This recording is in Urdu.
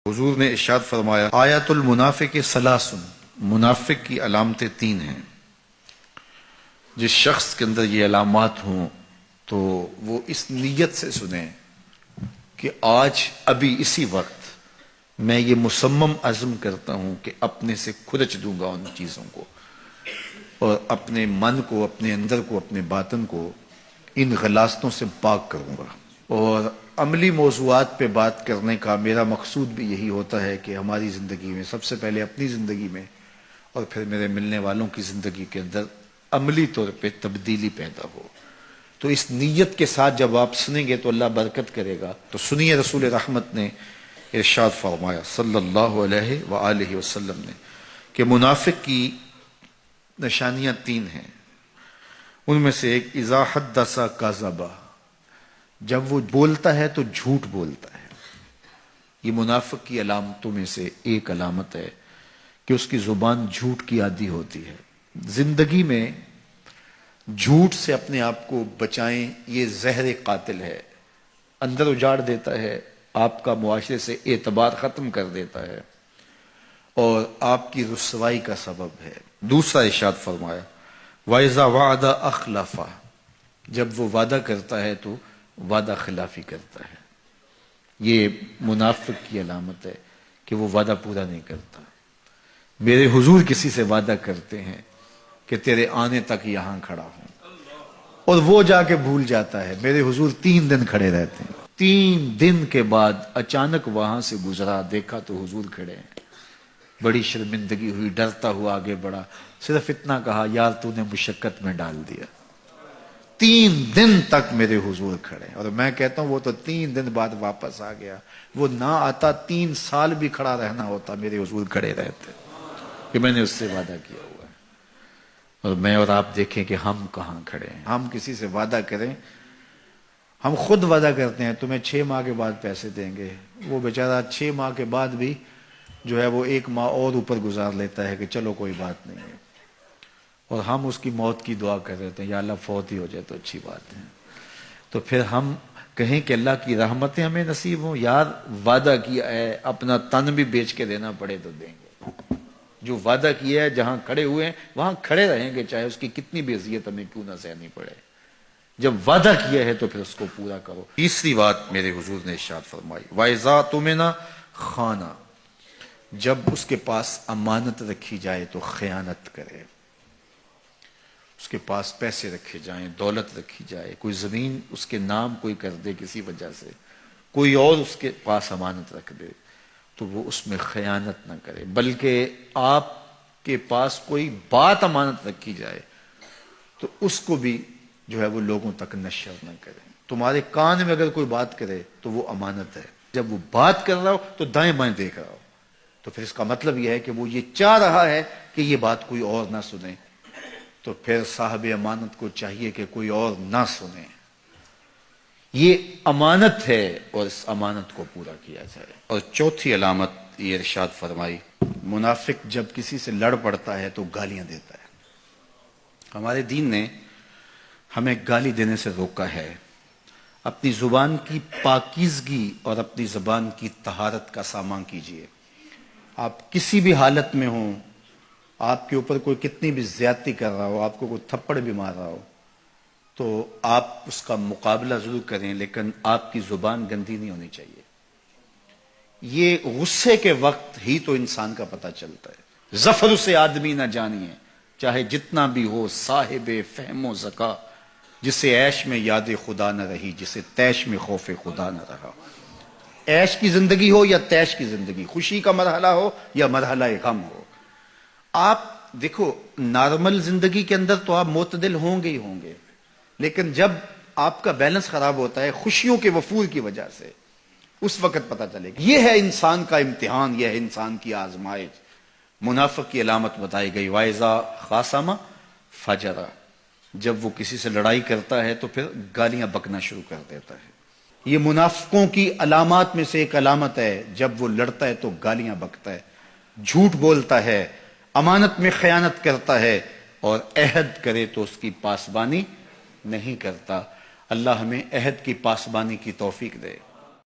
حضور نے ارشاد فرمایا آیات المنافق ثلاث، منافق کی علامتیں تین ہیں۔ جس شخص کے اندر یہ علامات ہوں تو وہ اس نیت سے سنیں کہ آج ابھی اسی وقت میں یہ مصمم عزم کرتا ہوں کہ اپنے سے کھرچ دوں گا ان چیزوں کو، اور اپنے من کو، اپنے اندر کو، اپنے باطن کو ان غلاظتوں سے پاک کروں گا۔ اور عملی موضوعات پہ بات کرنے کا میرا مقصود بھی یہی ہوتا ہے کہ ہماری زندگی میں، سب سے پہلے اپنی زندگی میں اور پھر میرے ملنے والوں کی زندگی کے اندر عملی طور پہ تبدیلی پیدا ہو۔ تو اس نیت کے ساتھ جب آپ سنیں گے تو اللہ برکت کرے گا۔ تو سنیے رسول رحمت نے ارشاد فرمایا صلی اللہ علیہ وآلہ وسلم نے کہ منافق کی نشانیاں تین ہیں۔ ان میں سے ایک اذا حدث کذب، جب وہ بولتا ہے تو جھوٹ بولتا ہے۔ یہ منافق کی علامتوں میں سے ایک علامت ہے کہ اس کی زبان جھوٹ کی عادی ہوتی ہے۔ زندگی میں جھوٹ سے اپنے آپ کو بچائیں، یہ زہر قاتل ہے، اندر اجاڑ دیتا ہے، آپ کا معاشرے سے اعتبار ختم کر دیتا ہے اور آپ کی رسوائی کا سبب ہے۔ دوسرا ارشاد فرمایا وَإِذَا وَعَدَ أَخْلَفَ، جب وہ وعدہ کرتا ہے تو وعدہ خلافی کرتا ہے۔ یہ منافق کی علامت ہے کہ وہ وعدہ پورا نہیں کرتا۔ میرے حضور کسی سے وعدہ کرتے ہیں کہ تیرے آنے تک یہاں کھڑا ہوں، اور وہ جا کے بھول جاتا ہے۔ میرے حضور 3 دن کھڑے رہتے ہیں، 3 دن کے بعد اچانک وہاں سے گزرا، دیکھا تو حضور کھڑے ہیں۔ بڑی شرمندگی ہوئی، ڈرتا ہوا آگے بڑھا، صرف اتنا کہا یار تو نے مشقت میں ڈال دیا۔ 3 دن تک میرے حضور کھڑے، اور میں کہتا ہوں وہ تو 3 دن بعد واپس آ گیا۔ وہ نہ آتا 3 سال بھی کھڑا رہنا ہوتا، میرے حضور کھڑے رہتے کہ میں نے اس سے وعدہ کیا ہوا ہے۔ اور میں اور آپ دیکھیں کہ ہم کہاں کھڑے ہیں۔ ہم کسی سے وعدہ کریں، ہم خود وعدہ کرتے ہیں تمہیں 6 ماہ کے بعد پیسے دیں گے، وہ بیچارہ 6 ماہ کے بعد بھی جو ہے وہ 1 ماہ اور اوپر گزار لیتا ہے کہ چلو کوئی بات نہیں ہے، اور ہم اس کی موت کی دعا کر رہے ہیں یا اللہ فوت ہی ہو جائے تو اچھی بات ہے۔ تو پھر ہم کہیں کہ اللہ کی رحمتیں ہمیں نصیب ہوں، یار وعدہ کیا ہے اپنا تن بھی بیچ کے دینا پڑے تو دیں گے۔ جو وعدہ کیا ہے جہاں کھڑے ہوئے ہیں وہاں کھڑے رہیں گے، چاہے اس کی کتنی بھی اذیت ہمیں کیوں نہ سہنی پڑے۔ جب وعدہ کیا ہے تو پھر اس کو پورا کرو۔ تیسری بات میرے حضور نے ارشاد فرمائی وَإِذَا تُؤْمِنَ خَانَ، جب اس کے پاس امانت رکھی جائے تو خیانت کرے۔ اس کے پاس پیسے رکھے جائیں، دولت رکھی جائے، کوئی زمین اس کے نام کوئی کر دے کسی وجہ سے، کوئی اور اس کے پاس امانت رکھ دے تو وہ اس میں خیانت نہ کرے، بلکہ آپ کے پاس کوئی بات امانت رکھی جائے تو اس کو بھی جو ہے وہ لوگوں تک نشر نہ کرے۔ تمہارے کان میں اگر کوئی بات کرے تو وہ امانت ہے، جب وہ بات کر رہا ہو تو دائیں بائیں دیکھ رہا ہو، تو پھر اس کا مطلب یہ ہے کہ وہ یہ چاہ رہا ہے کہ یہ بات کوئی اور نہ سنے، تو پھر صاحب امانت کو چاہیے کہ کوئی اور نہ سنے۔ یہ امانت ہے اور اس امانت کو پورا کیا جائے۔ اور چوتھی علامت یہ ارشاد فرمائی منافق جب کسی سے لڑ پڑتا ہے تو گالیاں دیتا ہے۔ ہمارے دین نے ہمیں گالی دینے سے روکا ہے۔ اپنی زبان کی پاکیزگی اور اپنی زبان کی طہارت کا سامان کیجیے۔ آپ کسی بھی حالت میں ہوں، آپ کے اوپر کوئی کتنی بھی زیادتی کر رہا ہو، آپ کو کوئی تھپڑ بھی مار رہا ہو، تو آپ اس کا مقابلہ ضرور کریں، لیکن آپ کی زبان گندی نہیں ہونی چاہیے۔ یہ غصے کے وقت ہی تو انسان کا پتہ چلتا ہے۔ ظفر سے آدمی نہ جانیے چاہے جتنا بھی ہو، صاحب فہم و ذکا، جسے عیش میں یاد خدا نہ رہی، جسے تیش میں خوف خدا نہ رہا۔ عیش کی زندگی ہو یا تیش کی زندگی، خوشی کا مرحلہ ہو یا مرحلہ غم ہو، آپ دیکھو نارمل زندگی کے اندر تو آپ معتدل ہوں گے ہی ہوں گے، لیکن جب آپ کا بیلنس خراب ہوتا ہے خوشیوں کے وفور کی وجہ سے، اس وقت پتہ چلے گا۔ یہ ہے انسان کا امتحان، یہ ہے انسان کی آزمائش۔ منافق کی علامت بتائی گئی وَإِذَا خَاصَمَ فَجَرَ، جب وہ کسی سے لڑائی کرتا ہے تو پھر گالیاں بکنا شروع کر دیتا ہے۔ یہ منافقوں کی علامات میں سے ایک علامت ہے، جب وہ لڑتا ہے تو گالیاں بکتا ہے، جھوٹ بولتا ہے، امانت میں خیانت کرتا ہے، اور عہد کرے تو اس کی پاسبانی نہیں کرتا۔ اللہ ہمیں عہد کی پاسبانی کی توفیق دے۔